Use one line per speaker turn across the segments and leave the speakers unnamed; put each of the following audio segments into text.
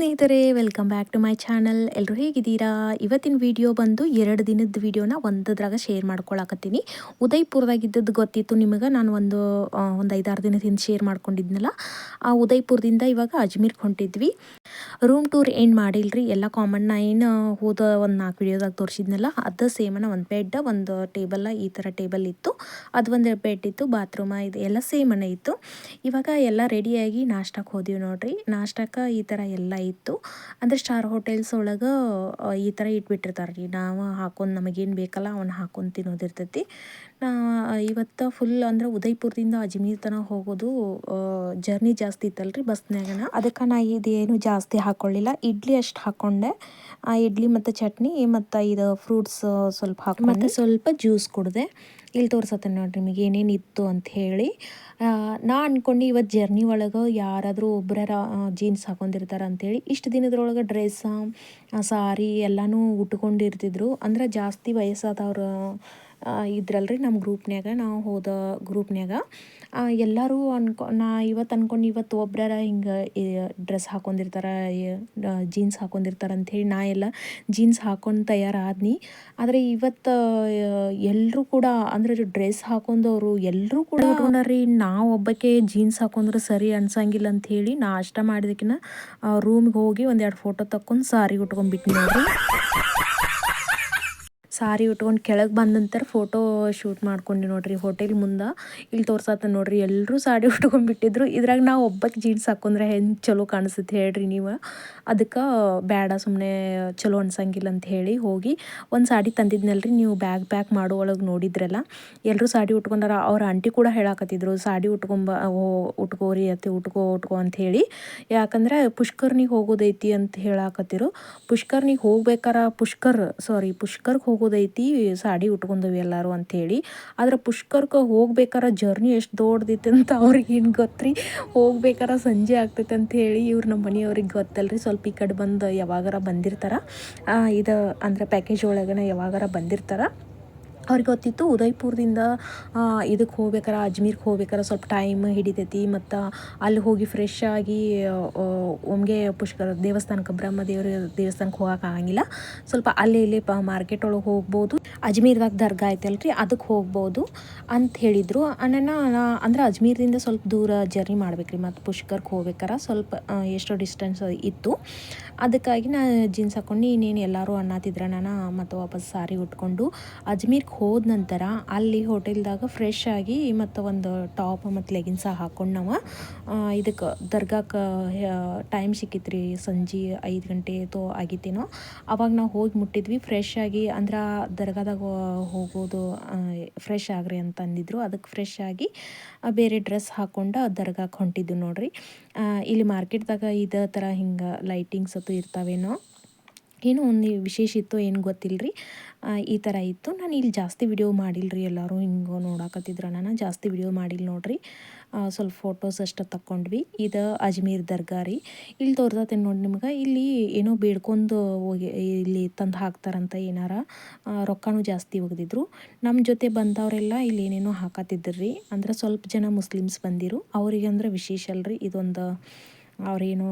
ಸ್ನೇಹಿತರೆ, welcome back to my channel. ಎಲ್ಲರೂ ಹೇಗಿದ್ದೀರಾ? ಇವತ್ತಿನ ವಿಡಿಯೋ ಬಂದು 2 ದಿನದ ವಿಡಿಯೋನ ಒಂದದ್ರಾಗ ಶೇರ್ ಮಾಡ್ಕೊಳಕತ್ತೀನಿ. ಉದಯ್ಪುರದಾಗಿದ್ದದ್ದು ಗೊತ್ತಿತ್ತು ನಿಮಗೆ. ನಾನು ಒಂದು 5-6 ದಿನದ ಹಿಂದೆ ಶೇರ್ ಮಾಡ್ಕೊಂಡಿದ್ನಲ್ಲ. ಆ ಉದಯ್ಪುರದಿಂದ ಇವಾಗ ಅಜ್ಮೀರ್ಗೆ ಹೊಂಟಿದ್ವಿ. ರೂಮ್ ಟೂರ್ ಏನು ಮಾಡಿಲ್ರಿ, ಎಲ್ಲ ಕಾಮನ್. ನಾ ಏನು ಹೋದ ಒಂದು 4 ವಿಡಿಯೋದಾಗ ತೋರಿಸಿದ್ನಲ್ಲ, ಅದು ಸೇಮನ. ಒಂದು ಬೆಡ್, ಒಂದು ಟೇಬಲ್, ಈ ಥರ ಟೇಬಲ್ ಇತ್ತು. ಅದು ಒಂದು ಬೆಡ್ ಇತ್ತು, ಬಾತ್ರೂಮ, ಇದು ಎಲ್ಲ ಸೇಮನ ಇತ್ತು. ಇವಾಗ ಎಲ್ಲ ರೆಡಿಯಾಗಿ ನಾಷ್ಟಕ್ಕೆ ಹೋದಿವಿ ನೋಡ್ರಿ. ನಾಷ್ಟಕ್ಕೆ ಈ ಥರ ಎಲ್ಲ ಇತ್ತು. ಅಂದರೆ ಸ್ಟಾರ್ ಹೋಟೆಲ್ಸ್ ಒಳಗೆ ಈ ಥರ ಇಟ್ಬಿಟ್ಟಿರ್ತಾರೆ ರೀ. ನಾವು ಹಾಕೊಂಡು ನಮಗೇನು ಬೇಕಲ್ಲ ಅವನ್ನ ಹಾಕೊಂಡು ತಿನ್ನೋದಿರ್ತೈತಿ. ಇವತ್ತು ಫುಲ್ ಅಂದ್ರೆ ಉದಯ್ಪುರದಿಂದ ಅಜ್ಮೀರ್ ತನಕ ಹೋಗೋದು ಜರ್ನಿ ಜಾಸ್ತಿ ಇತ್ತಲ್ರಿ ಬಸ್ನಾಗನ. ಅದಕ್ಕೆ ನಾ ಇದೇನು ಜಾಸ್ತಿ ಹಾಕ್ಕೊಳ್ಳಿಲ್ಲ. ಇಡ್ಲಿ ಅಷ್ಟು ಹಾಕ್ಕೊಂಡೆ. ಇಡ್ಲಿ ಮತ್ತು ಚಟ್ನಿ ಮತ್ತು ಇದು ಫ್ರೂಟ್ಸ್ ಸ್ವಲ್ಪ ಹಾಕಿ ಮತ್ತು ಸ್ವಲ್ಪ ಜ್ಯೂಸ್ ಕುಡಿದೆ. ಇಲ್ಲಿ ತೋರ್ಸತ್ತೆ ನೋಡ್ರಿ ನಿಮಗೆ ಏನೇನು ಇತ್ತು ಅಂತ ಹೇಳಿ. ನಾ ಅಂದ್ಕೊಂಡು ಇವತ್ತು ಜರ್ನಿ ಒಳಗೆ ಯಾರಾದರೂ ಒಬ್ಬರ ಜೀನ್ಸ್ ಹಾಕೊಂಡಿರ್ತಾರೆ ಅಂಥೇಳಿ. ಇಷ್ಟು ದಿನದ್ರೊಳಗೆ ಡ್ರೆಸ್, ಸಾರಿ ಎಲ್ಲನೂ ಉಟ್ಕೊಂಡಿರ್ತಿದ್ರು. ಅಂದ್ರೆ ಜಾಸ್ತಿ ವಯಸ್ಸಾದವ್ರು ಇದ್ರಲ್ರಿ ನಮ್ಮ ಗ್ರೂಪ್ನ್ಯಾಗ, ನಾವು ಹೋದ ಗ್ರೂಪ್ನ್ಯಾಗ. ಎಲ್ಲರೂ ನಾ ಇವತ್ತು ಅಂದ್ಕೊಂಡು ಇವತ್ತು ಒಬ್ಬರ ಹಿಂಗೆ ಡ್ರೆಸ್ ಹಾಕೊಂಡಿರ್ತಾರೆ, ಜೀನ್ಸ್ ಹಾಕೊಂಡಿರ್ತಾರೆ ಅಂಥೇಳಿ ನಾ ಎಲ್ಲ ಜೀನ್ಸ್ ಹಾಕೊಂಡು ತಯಾರಾದ್ನಿ. ಆದರೆ ಇವತ್ತು ಎಲ್ಲರೂ ಕೂಡ ಅಂದರೆ ಡ್ರೆಸ್ ಹಾಕೊಂಡವರು ಎಲ್ಲರೂ ಕೂಡ ಉಟ್ಕೊಂಡ್ರಿ. ನಾವು ಒಬ್ಬಕ್ಕೆ ಜೀನ್ಸ್ ಹಾಕೊಂಡ್ರೆ ಸರಿ ಅನ್ಸಂಗಿಲ್ಲ ಅಂಥೇಳಿ ನಾಷ್ಟ ಮಾಡಿದಕ್ಕಿನ ರೂಮ್ಗೆ ಹೋಗಿ ಒಂದೆರಡು ಫೋಟೋ ತಕ್ಕೊಂಡು ಸಾರಿ ಉಟ್ಕೊಂಡ್ಬಿಟ್ಟು ನೋಡ್ರಿ. ಸಾರಿ ಉಟ್ಕೊಂಡು ಕೆಳಗೆ ಬಂದ ನಂತರ ಫೋಟೋ ಶೂಟ್ ಮಾಡ್ಕೊಂಡು ನೋಡ್ರಿ ಹೋಟೆಲ್ ಮುಂದೆ. ಇಲ್ಲಿ ತೋರ್ಸತ್ತ ನೋಡ್ರಿ, ಎಲ್ಲರೂ ಸಾಡಿ ಉಟ್ಕೊಂಡ್ಬಿಟ್ಟಿದ್ರು. ಇದ್ರಾಗ ನಾವು ಒಬ್ಬಕ್ಕೆ ಜೀನ್ಸ್ ಹಾಕೊಂಡ್ರೆ ಹೆಂಗೆ ಚಲೋ ಕಾಣಿಸುತ್ತೆ ಹೇಳ್ರಿ ನೀವು. ಅದಕ್ಕೆ ಬೇಡ, ಸುಮ್ಮನೆ ಚಲೋ ಅನ್ಸಂಗಿಲ್ಲ ಅಂತ ಹೇಳಿ ಹೋಗಿ ಒಂದು ಸಾಡಿ ತಂದಿದ್ನಲ್ರಿ. ನೀವು ಬ್ಯಾಗ್ ಪ್ಯಾಕ್ ಮಾಡೋ ಒಳಗೆ ನೋಡಿದ್ರಲ್ಲ, ಎಲ್ಲರೂ ಸಾಡಿ ಉಟ್ಕೊಂಡಾರ. ಅವ್ರ ಆಂಟಿ ಕೂಡ ಹೇಳಾಕತ್ತಿದ್ರು ಸಾಡಿ ಉಟ್ಕೋರಿ ಅತ್ತೆ, ಉಟ್ಕೋ ಅಂತ ಹೇಳಿ. ಯಾಕಂದ್ರೆ ಪುಷ್ಕರ್ನಿಗೆ ಹೋಗೋದೈತಿ ಅಂತ ಹೇಳಾಕತ್ತಿರು. ಪುಷ್ಕರ್ನಿಗೆ ಹೋಗ್ಬೇಕಾರ ಪುಷ್ಕರ್ಗೆ ಹೋಗೋದೈತಿ, ಸಾಡಿ ಉಟ್ಕೊಂಡವಿ ಎಲ್ಲರೂ ಅಂಥೇಳಿ. ಆದ್ರೆ ಪುಷ್ಕರ್ಗೆ ಹೋಗ್ಬೇಕಾರ ಜರ್ನಿ ಎಷ್ಟು ದೊಡ್ಡದೈತಿ ಅಂತ ಅವ್ರಿಗೆ ಏನು ಗೊತ್ತ್ರಿ. ಹೋಗ್ಬೇಕಾರ ಸಂಜೆ ಆಗ್ತೈತೆ ಅಂತ ಹೇಳಿ ಇವ್ರು ನಮ್ಮ ಮನೆಯವ್ರಿಗೆ ಗೊತ್ತಲ್ರಿ. ಸ್ವಲ್ಪ ಈ ಕಡೆ ಬಂದು ಯಾವಾಗಾರ ಬಂದಿರ್ತಾರ, ಇದು ಅಂದ್ರೆ ಪ್ಯಾಕೇಜ್ ಒಳಗನ ಯಾವಾಗಾರ ಬಂದಿರ್ತಾರ. ಅವ್ರಿಗೆ ಗೊತ್ತಿತ್ತು ಉದಯ್ಪುರದಿಂದ ಇದಕ್ಕೆ ಹೋಗ್ಬೇಕಾರೆ, ಅಜ್ಮೀರ್ಗೆ ಹೋಗ್ಬೇಕಾರೆ ಸ್ವಲ್ಪ ಟೈಮ್ ಹಿಡಿತೈತಿ. ಮತ್ತು ಅಲ್ಲಿ ಹೋಗಿ ಫ್ರೆಶ್ ಆಗಿ ಒಮ್ಗೆ ಪುಷ್ಕರ ದೇವಸ್ಥಾನಕ್ಕೆ, ಬ್ರಹ್ಮದೇವ್ರ ದೇವಸ್ಥಾನಕ್ಕೆ ಹೋಗೋಕ್ಕಾಗಂಗಿಲ್ಲ. ಸ್ವಲ್ಪ ಅಲ್ಲಿ ಇಲ್ಲಿ ಮಾರ್ಕೆಟ್ ಒಳಗೆ ಹೋಗ್ಬೋದು. ಅಜ್ಮೀರ್ದಾಗ ದರ್ಗಾ ಐತಲ್ರಿ, ಅದಕ್ಕೆ ಹೋಗ್ಬೋದು ಅಂತ ಹೇಳಿದರು. ಅಂದ್ರೆ ಅಜ್ಮೀರ್ದಿಂದ ಸ್ವಲ್ಪ ದೂರ ಜರ್ನಿ ಮಾಡ್ಬೇಕ್ರಿ. ಮತ್ತು ಪುಷ್ಕರ್ಗೆ ಹೋಗ್ಬೇಕಾರೆ ಸ್ವಲ್ಪ ಎಷ್ಟೋ ಡಿಸ್ಟೆನ್ಸ್ ಇತ್ತು. ಅದಕ್ಕಾಗಿ ನಾ ಜೀನ್ಸ್ ಹಾಕ್ಕೊಂಡು ಇನ್ನೇನು ಎಲ್ಲರೂ ಅನ್ನತ್ತಿದ್ರ. ನಾನು ಮತ್ತು ವಾಪಸ್ ಸಾರಿ ಉಟ್ಕೊಂಡು ಅಜ್ಮೀರ್ಗೆ ಹೋದ ನಂತರ ಅಲ್ಲಿ ಹೋಟೆಲ್ದಾಗ ಫ್ರೆಶ್ ಆಗಿ ಮತ್ತು ಒಂದು ಟಾಪ್ ಮತ್ತು ಲೆಗಿನ್ಸ ಹಾಕ್ಕೊಂಡು ನಾವು ಇದಕ್ಕೆ ದರ್ಗಾಕ್ಕೆ ಟೈಮ್ ಸಿಕ್ಕಿತ್ರಿ. ಸಂಜೆ 5 ಗಂಟೆ ಆಗಿತ್ತೇನೋ. ಅವಾಗ ನಾವು ಹೋಗಿ ಮುಟ್ಟಿದ್ವಿ ಫ್ರೆಶ್ ಆಗಿ. ಅಂದ್ರೆ ದರ್ಗಾದಾಗ ಹೋಗೋದು ಫ್ರೆಶ್ ಆಗ್ರಿ ಅಂತ ಅಂದಿದ್ರು. ಅದಕ್ಕೆ ಫ್ರೆಶ್ ಆಗಿ ಬೇರೆ ಡ್ರೆಸ್ ಹಾಕ್ಕೊಂಡು ದರ್ಗಾಕ್ಕೆ ಹೊಂಟಿದ್ದು ನೋಡ್ರಿ. ಇಲ್ಲಿ ಮಾರ್ಕೆಟ್ದಾಗ ಇದೇ ಥರ ಹಿಂಗೆ ಲೈಟಿಂಗ್ಸ್ ಅಂತೂ ಇರ್ತಾವೇನೋ, ಏನೋ ಒಂದು ವಿಶೇಷ ಇತ್ತು, ಏನು ಗೊತ್ತಿಲ್ಲರಿ. ಈ ಥರ ಇತ್ತು. ನಾನು ಇಲ್ಲಿ ಜಾಸ್ತಿ ವಿಡಿಯೋ ಮಾಡಿಲ್ಲರಿ. ಎಲ್ಲರೂ ಹಿಂಗೆ ನೋಡಾಕತ್ತಿದ್ರು, ನಾನು ಜಾಸ್ತಿ ವಿಡಿಯೋ ಮಾಡಿಲ್ಲ ನೋಡ್ರಿ. ಸ್ವಲ್ಪ ಫೋಟೋಸ್ ಅಷ್ಟು ತಕ್ಕೊಂಡ್ವಿ. ಇದು ಅಜ್ಮೀರ್ ದರ್ಗಾ ರೀ. ಇಲ್ಲಿ ತೋರ್ಸತ್ತೇನೆ ನೋಡಿ ನಿಮ್ಗೆ. ಇಲ್ಲಿ ಏನೋ ಬೇಡ್ಕೊಂಡು ಹೋಗಿ ಇಲ್ಲಿ ತಂದು ಹಾಕ್ತಾರಂತ ಏನಾರ. ರೊಕ್ಕನೂ ಜಾಸ್ತಿ ಒಗ್ದಿದ್ರು. ನಮ್ಮ ಜೊತೆ ಬಂದವರೆಲ್ಲ ಇಲ್ಲಿ ಏನೇನೋ ಹಾಕತ್ತಿದ್ರಿ. ಅಂದ್ರೆ ಸ್ವಲ್ಪ ಜನ ಮುಸ್ಲಿಮ್ಸ್ ಬಂದಿರು. ಅವರಿಗೆ ಅಂದ್ರೆ ವಿಶೇಷ ಅಲ್ರಿ ಇದೊಂದು. ಅವ್ರೇನು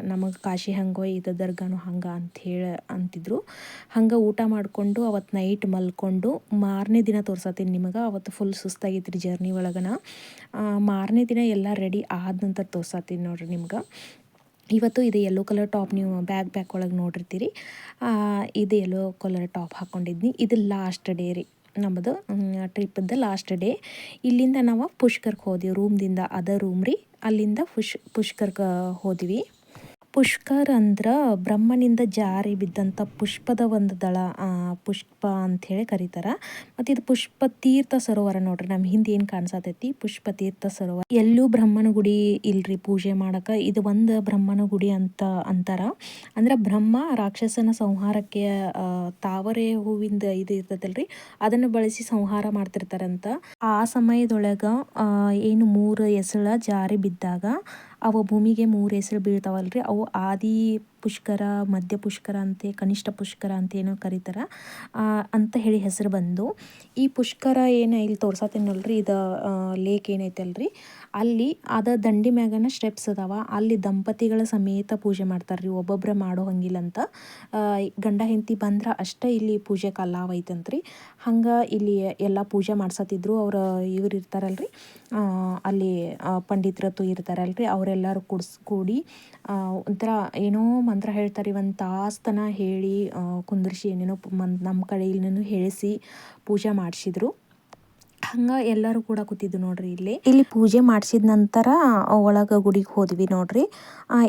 ನಮಗೆ ಕಾಶಿ ಹಂಗೋ ಇದು ದರ್ಗಾನು ಹಂಗೆ ಅಂಥೇಳಿ ಅಂತಿದ್ರು. ಹಂಗೆ ಊಟ ಮಾಡಿಕೊಂಡು ಅವತ್ತು ನೈಟ್ ಮಲ್ಕೊಂಡು ಮಾರನೇ ದಿನ ತೋರ್ಸತ್ತೀನಿ ನಿಮಗೆ. ಅವತ್ತು ಫುಲ್ ಸುಸ್ತಾಗಿತ್ತು ರೀ ಜರ್ನಿ ಒಳಗನ. ಮಾರನೇ ದಿನ ಎಲ್ಲ ರೆಡಿ ಆದ ನಂತರ ತೋರ್ಸತ್ತೀನಿ ನೋಡ್ರಿ ನಿಮ್ಗೆ. ಇವತ್ತು ಇದು ಯೆಲ್ಲೋ ಕಲರ್ ಟಾಪ್ ನೀವು ಬ್ಯಾಕ್ ಒಳಗೆ ನೋಡಿರ್ತೀರಿ. ಇದು ಯೆಲ್ಲೋ ಕಲರ್ ಟಾಪ್ ಹಾಕ್ಕೊಂಡಿದ್ನಿ. ಇದು ಲಾಸ್ಟ್ ಡೇ ರೀ ನಮ್ಮದು ಟ್ರಿಪ್ಪದ್ದು ಲಾಸ್ಟ್ ಡೇ. ಇಲ್ಲಿಂದ ನಾವು ಪುಷ್ಕರ್ಗೆ ಹೋದ್ವಿ ರೂಮ್ದಿಂದ. ಅದ ರೂಮ್ ರೀ. ಅಲ್ಲಿಂದ ಪುಷ್ಕರ್ಗೆ ಹೋದ್ವಿ. ಪುಷ್ಕರ್ ಅಂದ್ರೆ ಬ್ರಹ್ಮನಿಂದ ಜಾರಿ ಬಿದ್ದಂಥ ಪುಷ್ಪದ ಒಂದು ದಳ, ಪುಷ್ಪ ಅಂಥೇಳಿ ಕರೀತಾರೆ. ಮತ್ತು ಇದು ಪುಷ್ಪ ತೀರ್ಥ ಸರೋವರ ನೋಡ್ರಿ. ನಮ್ಮ ಹಿಂದೆ ಏನು ಕಾಣಿಸತೈತಿ ಪುಷ್ಪ ತೀರ್ಥ ಸರೋವರ. ಎಲ್ಲೂ ಬ್ರಹ್ಮನ ಗುಡಿ ಇಲ್ರಿ ಪೂಜೆ ಮಾಡೋಕೆ. ಇದು ಒಂದು ಬ್ರಹ್ಮನ ಗುಡಿ ಅಂತ ಅಂತಾರ. ಅಂದ್ರೆ ಬ್ರಹ್ಮ ರಾಕ್ಷಸನ ಸಂಹಾರಕ್ಕೆ ತಾವರೆ ಹೂವಿಂದ ಇದು ಇರ್ತೈತಲ್ರಿ, ಅದನ್ನು ಬಳಸಿ ಸಂಹಾರ ಮಾಡ್ತಿರ್ತಾರಂತ. ಆ ಸಮಯದೊಳಗೆ ಏನು 3 ಎಸಳ ಜಾರಿ ಬಿದ್ದಾಗ ಅವು ಭೂಮಿಗೆ 3 ಎಸಳು ಬೀಳ್ತಾವಲ್ರಿ, ಅವು ಆದಿ ಪುಷ್ಕರ, ಮಧ್ಯ ಪುಷ್ಕರ ಅಂತೆ, ಕನಿಷ್ಠ ಪುಷ್ಕರ ಅಂತ ಏನೋ ಕರೀತಾರೆ ಅಂತ ಹೇಳಿ ಹೆಸರು ಬಂದು. ಈ ಪುಷ್ಕರ ಏನು ಇಲ್ಲಿ ತೋರ್ಸತ್ತೇನಲ್ರಿ, ಇದು ಲೇಕ್ ಏನೈತಲ್ರಿ ಅಲ್ಲಿ ಅದ ದಂಡಿ ಮ್ಯಾಗನ ಸ್ಟೆಪ್ಸ್ ಅದಾವ. ಅಲ್ಲಿ ದಂಪತಿಗಳ ಸಮೇತ ಪೂಜೆ ಮಾಡ್ತಾರ್ರಿ, ಒಬ್ಬೊಬ್ಬರೇ ಮಾಡೋ ಹಂಗಿಲ್ಲ ಅಂತ. ಗಂಡ ಹೆಂಡತಿ ಬಂದ್ರೆ ಅಷ್ಟೇ ಇಲ್ಲಿ ಪೂಜೆಗೆ ಅಲಾವ್ ಐತಂತ್ರಿ. ಹಂಗೆ ಇಲ್ಲಿ ಎಲ್ಲ ಪೂಜೆ ಮಾಡ್ಸತ್ತಿದ್ರು. ಅವ್ರು ಇವ್ರು ಇರ್ತಾರಲ್ರಿ ಅಲ್ಲಿ ಪಂಡಿತರತ್ತು ಇರ್ತಾರಲ್ರಿ, ಅವರೆಲ್ಲರೂ ಕೂಡಿ ಒಂಥರ ಏನೋ ಮಂತ್ರ ಹೇಳ್ತಾರೆ, ಒಂದು ತಾಸ್ತನ ಹೇಳಿ ಕುಂದ್ರಿಸಿ ಏನೇನೋ ನಮ್ಮ ಕಡೆಯಿಂದನೂ ಹೇಳಿಸಿ ಪೂಜೆ ಮಾಡಿಸಿದ್ರು. ಹಂಗೆ ಎಲ್ಲರೂ ಕೂಡ ಕೂತಿದ್ದು ನೋಡ್ರಿ. ಇಲ್ಲಿ ಪೂಜೆ ಮಾಡಿಸಿದ ನಂತರ ಒಳಗೆ ಗುಡಿಗೆ ಹೋದ್ವಿ ನೋಡ್ರಿ.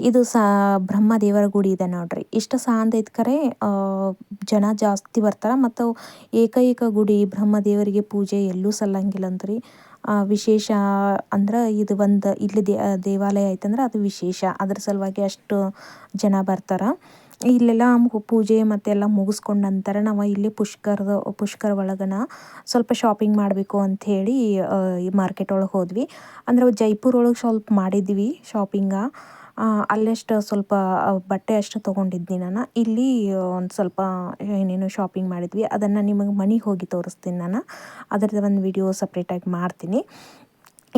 ಇದು ಬ್ರಹ್ಮದೇವರ ಗುಡಿ ಇದೆ ನೋಡ್ರಿ. ಇಷ್ಟು ಸಾಂದ್ ಐತ್ ಕರೆ ಜನ ಜಾಸ್ತಿ ಬರ್ತಾರೆ. ಮತ್ತು ಏಕೈಕ ಗುಡಿ ಬ್ರಹ್ಮದೇವರಿಗೆ ಪೂಜೆ ಎಲ್ಲೂ ಸಲ್ಲಂಗಿಲ್ಲ ಅಂತ್ರಿ. ವಿಶೇಷ ಅಂದ್ರೆ ಇದು ಒಂದು ಇಲ್ಲಿ ದೇವಾಲಯ ಐತಂದ್ರೆ ಅದು ವಿಶೇಷ. ಅದ್ರ ಸಲುವಾಗಿ ಅಷ್ಟು ಜನ ಬರ್ತಾರೆ. ಇಲ್ಲೆಲ್ಲ ಪೂಜೆ ಮತ್ತೆಲ್ಲ ಮುಗಿಸ್ಕೊಂಡ ನಂತರ ನಾವು ಇಲ್ಲಿ ಪುಷ್ಕರ ಒಳಗನ ಸ್ವಲ್ಪ ಶಾಪಿಂಗ್ ಮಾಡಬೇಕು ಅಂಥೇಳಿ ಈ ಮಾರ್ಕೆಟ್ ಒಳಗೆ ಹೋದ್ವಿ. ಅಂದ್ರೆ ಜೈಪುರ ಒಳಗೆ ಸ್ವಲ್ಪ ಮಾಡಿದ್ವಿ ಶಾಪಿಂಗ. ಅಲ್ಲಷ್ಟು ಸ್ವಲ್ಪ ಬಟ್ಟೆ ಅಷ್ಟು ತೊಗೊಂಡಿದ್ನಿ ನಾನು. ಇಲ್ಲಿ ಒಂದು ಸ್ವಲ್ಪ ಏನೇನು ಶಾಪಿಂಗ್ ಮಾಡಿದ್ವಿ, ಅದನ್ನು ನಿಮಗೆ ಮನೆಗೆ ಹೋಗಿ ತೋರಿಸ್ತೀನಿ ನಾನು. ಅದರದ್ದು ಒಂದು ವಿಡಿಯೋ ಸಪ್ರೇಟಾಗಿ ಮಾಡ್ತೀನಿ.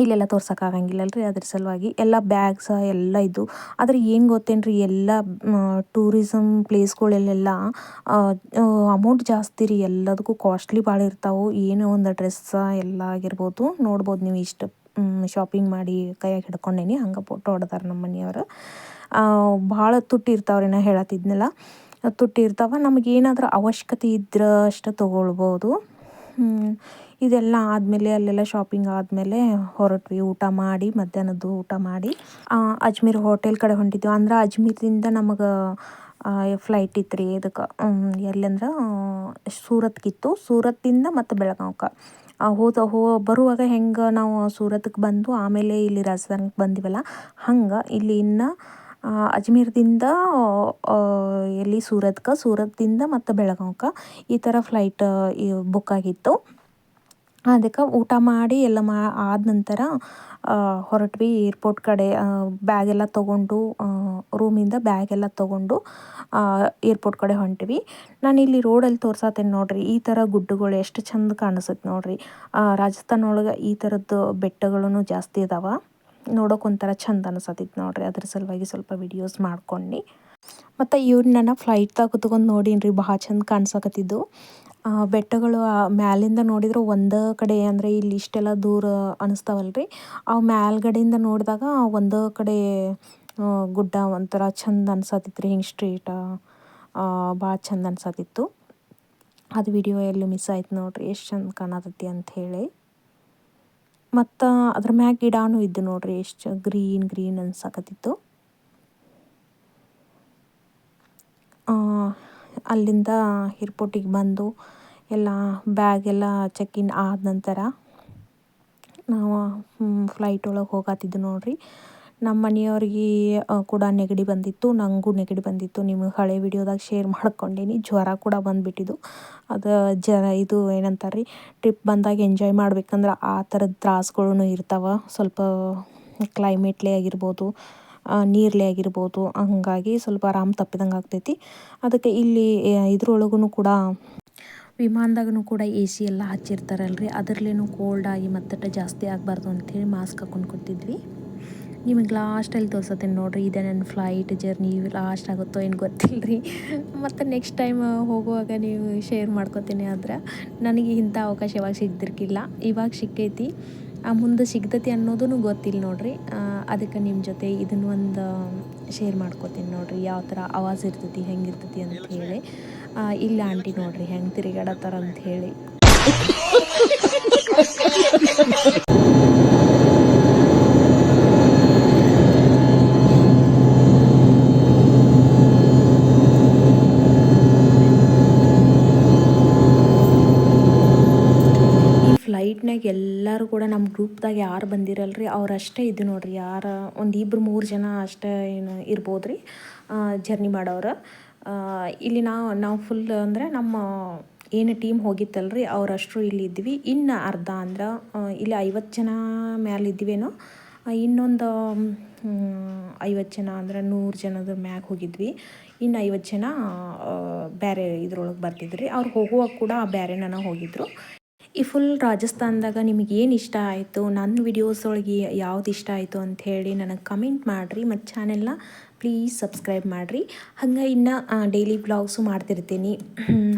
ಇಲ್ಲೆಲ್ಲ ತೋರ್ಸೋಕ್ಕಾಗಂಗಿಲ್ಲಲ್ರಿ, ಅದ್ರ ಸಲುವಾಗಿ ಎಲ್ಲ ಬ್ಯಾಗ್ಸ ಎಲ್ಲ ಇದ್ದು. ಆದರೆ ಏನು ಗೊತ್ತೇನ್ರಿ, ಎಲ್ಲ ಟೂರಿಸಮ್ ಪ್ಲೇಸ್ಗಳಲ್ಲೆಲ್ಲ ಅಮೌಂಟ್ ಜಾಸ್ತಿ ರೀ. ಎಲ್ಲದಕ್ಕೂ ಕಾಸ್ಟ್ಲಿ ಭಾಳ ಇರ್ತಾವೆ. ಏನೋ ಒಂದು ಡ್ರೆಸ್ಸ ಎಲ್ಲ ಆಗಿರ್ಬೋದು, ನೋಡ್ಬೋದು ನೀವು. ಇಷ್ಟು ಶಾಪಿಂಗ್ ಮಾಡಿ ಕೈಯಾಗ ಹಿಡ್ಕೊಂಡೇನಿ, ಹಂಗೆ ಫೋಟೋ ಹೊಡೆದಾರ ನಮ್ಮ ಮನೆಯವರು. ಭಾಳ ತುಟ್ಟಿ ಇರ್ತಾವ್ರಿ, ನಾ ಹೇಳತ್ತಿದ್ನಲ್ಲ ತುಟ್ಟಿ ಇರ್ತಾವೆ. ನಮಗೇನಾದ್ರೂ ಅವಶ್ಯಕತೆ ಇದ್ರೆ ಅಷ್ಟು ತೊಗೊಳ್ಬೋದು. ಇದೆಲ್ಲ ಆದಮೇಲೆ ಅಲ್ಲೆಲ್ಲ ಶಾಪಿಂಗ್ ಆದಮೇಲೆ ಹೊರಟ್ವಿ. ಊಟ ಮಾಡಿ, ಮಧ್ಯಾಹ್ನದ್ದು ಊಟ ಮಾಡಿ ಅಜ್ಮೀರ್ ಹೋಟೆಲ್ ಕಡೆ ಹೊಂಟಿದ್ವಿ. ಅಂದ್ರೆ ಅಜ್ಮೀರಿಂದ ನಮಗೆ ಫ್ಲೈಟ್ ಇತ್ತು ರೀ. ಇದಕ್ಕೆ ಎಲ್ಲಂದ್ರೆ ಸೂರತ್ಗಿತ್ತು. ಸೂರತ್ತಿಂದ ಮತ್ತು ಬೆಳಗಾವ್ಗೆ ಬರುವಾಗ ಹೆಂಗೆ ನಾವು ಸೂರತ್ಗೆ ಬಂದು ಆಮೇಲೆ ಇಲ್ಲಿ ರಾಜಸ್ಥಾನಕ್ಕೆ ಬಂದಿವಲ್ಲ, ಹಂಗೆ ಇಲ್ಲಿ ಇನ್ನು ಅಜ್ಮೀರ್ದಿಂದ ಎಲ್ಲಿ ಸೂರತ್ದಿಂದ ಮತ್ತು ಬೆಳಗಾವ್ಗೆ ಈ ಥರ ಫ್ಲೈಟ್ ಬುಕ್ ಆಗಿತ್ತು. ಅದಕ್ಕೆ ಊಟ ಮಾಡಿ ಎಲ್ಲ ಆದ ನಂತರ ಹೊರಟ್ವಿ ಏರ್ಪೋರ್ಟ್ ಕಡೆ. ಬ್ಯಾಗೆಲ್ಲ ತೊಗೊಂಡು ರೂಮಿಂದ ಬ್ಯಾಗೆಲ್ಲ ತೊಗೊಂಡು ಏರ್ಪೋರ್ಟ್ ಕಡೆ ಹೊಂಟ್ವಿ. ನಾನು ಇಲ್ಲಿ ರೋಡಲ್ಲಿ ತೋರ್ಸತ್ತೇನೆ ನೋಡ್ರಿ, ಈ ಥರ ಗುಡ್ಡಗಳು ಎಷ್ಟು ಚಂದ ಕಾಣಿಸುತ್ತೆ ನೋಡ್ರಿ. ರಾಜಸ್ಥಾನ ಒಳಗೆ ಈ ಥರದ್ದು ಬೆಟ್ಟಗಳೂ ಜಾಸ್ತಿ ಇದಾವೆ. ನೋಡೋಕೆ ಒಂಥರ ಚಂದ ಅನಿಸತ್ತಿತ್ತು ನೋಡ್ರಿ. ಅದ್ರ ಸಲುವಾಗಿ ಸ್ವಲ್ಪ ವಿಡಿಯೋಸ್ ಮಾಡ್ಕೊಂಡು ಮತ್ತು ಇವ್ರನ್ನ ಫ್ಲೈಟ್ದಾಗ ಕುತ್ಕೊಂಡು ನೋಡೀನಿ, ಭಾಳ ಚಂದ ಕಾಣಿಸಕತ್ತಿದ್ದು ಬೆಟ್ಟಗಳು. ಮ್ಯಾಲಿಂದ ನೋಡಿದ್ರೆ ಒಂದೇ ಕಡೆ, ಅಂದರೆ ಇಲ್ಲಿ ಇಷ್ಟೆಲ್ಲ ದೂರ ಅನಿಸ್ತಾವಲ್ರಿ, ಅವು ಮ್ಯಾಲ್ಗಡೆಯಿಂದ ನೋಡಿದಾಗ ಒಂದೇ ಕಡೆ ಗುಡ್ಡ ಒಂಥರ ಚಂದ ಅನ್ಸತ್ತಿತ್ತು ರೀ. ಹಿಂಗೆ ಸ್ಟ್ರೇಟ ಭಾಳ ಚಂದ ಅನ್ಸತ್ತಿತ್ತು. ಅದು ವಿಡಿಯೋ ಎಲ್ಲೂ ಮಿಸ್ ಆಯ್ತು ನೋಡ್ರಿ, ಎಷ್ಟು ಚಂದ ಕಾಣತೈತಿ ಅಂಥೇಳಿ. ಮತ್ತು ಅದ್ರ ಮ್ಯಾಗ ಗಿಡನೂ ಇದ್ದು ನೋಡ್ರಿ, ಎಷ್ಟು ಗ್ರೀನ್ ಅನ್ಸಕತ್ತಿತ್ತು. ಅಲ್ಲಿಂದ ಏರ್ಪೋರ್ಟಿಗೆ ಬಂದು ಎಲ್ಲ ಬ್ಯಾಗೆಲ್ಲ ಚೆಕ್-ಇನ್ ಆದ ನಂತರ ನಾವು ಫ್ಲೈಟ್ ಒಳಗೆ ಹೋಗತ್ತಿದ್ದು ನೋಡ್ರಿ. ನಮ್ಮ ಮನೆಯವ್ರಿಗೆ ಕೂಡ ನೆಗಡಿ ಬಂದಿತ್ತು, ನನಗೂ ನೆಗಡಿ ಬಂದಿತ್ತು. ನಿಮಗೆ ಹಳೆ ವಿಡಿಯೋದಾಗ ಶೇರ್ ಮಾಡ್ಕೊಂಡೀನಿ. ಜ್ವರ ಕೂಡ ಬಂದುಬಿಟ್ಟಿದ್ದು. ಅದು ಇದು ಏನಂತಾರೆ ರೀ, ಟ್ರಿಪ್ ಬಂದಾಗ ಎಂಜಾಯ್ ಮಾಡ್ಬೇಕಂದ್ರೆ ಆ ಥರದ ತ್ರಾಸಗಳೂ ಇರ್ತಾವೆ. ಸ್ವಲ್ಪ ಕ್ಲೈಮೇಟ್ಲೇ ಆಗಿರ್ಬೋದು, ನೀರ್ಲೇ ಆಗಿರ್ಬೋದು, ಹಂಗಾಗಿ ಸ್ವಲ್ಪ ಆರಾಮ ತಪ್ಪಿದಂಗೆ ಆಗ್ತೈತಿ. ಅದಕ್ಕೆ ಇಲ್ಲಿ ಇದ್ರೊಳಗೂ ಕೂಡ ವಿಮಾನದಾಗೂ ಕೂಡ AC ಎಲ್ಲ ಹಚ್ಚಿರ್ತಾರಲ್ರಿ, ಅದರಲ್ಲೇನೂ ಕೋಲ್ಡ್ ಆಗಿ ಮತ್ತಟ ಜಾಸ್ತಿ ಆಗಬಾರ್ದು ಅಂಥೇಳಿ ಮಾಸ್ಕ್ ಹಾಕ್ಕೊಂಡು ಕೂತಿದ್ವಿ. ನಿಮಗೆ ಲಾಸ್ಟಲ್ಲಿ ತೋರ್ಸತ್ತೇನೆ ನೋಡ್ರಿ. ಇದೇ ನನ್ನ ಫ್ಲೈಟ್ ಜರ್ನಿ ಲಾಸ್ಟ್ ಆಗುತ್ತೋ ಏನು ಗೊತ್ತಿಲ್ಲ ರೀ. ಮತ್ತು ನೆಕ್ಸ್ಟ್ ಟೈಮ್ ಹೋಗುವಾಗ ನೀವು ಶೇರ್ ಮಾಡ್ಕೊತೀನಿ. ಆದ್ರೆ ನನಗೆ ಇಂಥ ಅವಕಾಶ ಯಾವಾಗ ಸಿಗ್ದಿರ್ಕಿಲ್ಲ, ಇವಾಗ ಸಿಕ್ಕೈತಿ. ಮುಂದೆ ಸಿಗ್ತೈತಿ ಅನ್ನೋದೂ ಗೊತ್ತಿಲ್ಲ ನೋಡ್ರಿ. ಅದಕ್ಕೆ ನಿಮ್ಮ ಜೊತೆ ಇದನ್ನು ಒಂದು ಶೇರ್ ಮಾಡ್ಕೊತೀನಿ ನೋಡ್ರಿ, ಯಾವ ಥರ ಆವಾಜ್ ಇರ್ತೈತಿ, ಹೆಂಗಿರ್ತೈತಿ ಅಂಥೇಳಿ. ಇಲ್ಲ ಆಂಟಿ ನೋಡ್ರಿ ಹೆಂಗೆ ತಿರುಗಾಡತ್ತಾರ ಅಂಥೇಳಿ. ಫ್ಲೈಟ್ನಾಗ ಎಲ್ಲರೂ ಕೂಡ ನಮ್ಮ ಗ್ರೂಪ್ದಾಗ ಯಾರು ಬಂದಿರಲ್ರಿ ಅವರಷ್ಟೇ ಇದು ನೋಡ್ರಿ. ಯಾರು ಒಂದು 2-3 ಜನ ಅಷ್ಟೇ ಏನು ಇರ್ಬೋದು ರೀ ಜರ್ನಿ ಮಾಡೋರು. ಇಲ್ಲಿ ನಾವು ಫುಲ್ ಅಂದರೆ ನಮ್ಮ ಏನು ಟೀಮ್ ಹೋಗಿತ್ತಲ್ರಿ ಅವರಷ್ಟರು ಇಲ್ಲಿ ಇದ್ವಿ. ಇನ್ನು ಅರ್ಧ ಅಂದ್ರೆ ಇಲ್ಲಿ 50 ಜನ ಮ್ಯಾಲೆ ಇದ್ವೇನೋ, ಇನ್ನೊಂದು 50 ಜನ ಅಂದ್ರೆ 100 ಜನದ ಮ್ಯಾಗ ಹೋಗಿದ್ವಿ. ಇನ್ನು 50 ಜನ ಬೇರೆ ಇದ್ರೊಳಗೆ ಬರ್ತಿದ್ರಿ. ಅವ್ರು ಹೋಗುವಾಗ ಕೂಡ ಬೇರೆನ ಹೋಗಿದ್ರು. ಈ ಫುಲ್ ರಾಜಸ್ಥಾನದಾಗ ನಿಮಗೆ ಏನು ಇಷ್ಟ ಆಯಿತು, ನನ್ನ ವಿಡಿಯೋಸ್ ಒಳಗೆ ಯಾವ್ದು ಇಷ್ಟ ಆಯಿತು ಅಂಥೇಳಿ ನನಗೆ ಕಮೆಂಟ್ ಮಾಡಿರಿ. ಮತ್ತು ಚಾನೆಲ್ನ ಪ್ಲೀಸ್ ಸಬ್ಸ್ಕ್ರೈಬ್ ಮಾಡಿರಿ. ಹಂಗೆ ಇನ್ನು ಡೈಲಿ ಬ್ಲಾಗ್ಸು ಮಾಡ್ತಿರ್ತೀನಿ,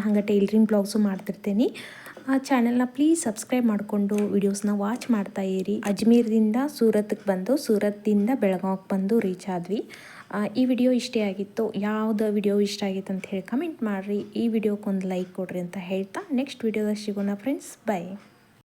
ಹಂಗೆ ಟೈಲರಿಂಗ್ ಬ್ಲಾಗ್ಸು ಮಾಡ್ತಿರ್ತೀನಿ. ಆ ಚಾನೆಲ್ನ ಪ್ಲೀಸ್ ಸಬ್ಸ್ಕ್ರೈಬ್ ಮಾಡಿಕೊಂಡು ವಿಡಿಯೋಸ್ನ ವಾಚ್ ಮಾಡ್ತಾ ಇರಿ. ಅಜ್ಮೀರ್ದಿಂದ ಸೂರತ್ಗೆ ಬಂದು, ಸೂರತ್ದಿಂದ ಬೆಳಗಾವಿಗೆ ಬಂದು ರೀಚ್ ಆದ್ವಿ. ಈ ವಿಡಿಯೋ ಇಷ್ಟೇ ಆಗಿತ್ತು. ಯಾವ್ದು ವಿಡಿಯೋ ಇಷ್ಟ ಆಗಿತ್ತು ಅಂತ ಹೇಳಿ ಕಮೆಂಟ್ ಮಾಡಿರಿ. ಈ ವಿಡಿಯೋಕ್ಕೊಂದು ಲೈಕ್ ಕೊಡ್ರಿ ಅಂತ ಹೇಳ್ತಾ ನೆಕ್ಸ್ಟ್ ವಿಡಿಯೋದಾಗ ಸಿಗೋಣ ಫ್ರೆಂಡ್ಸ್. ಬೈ.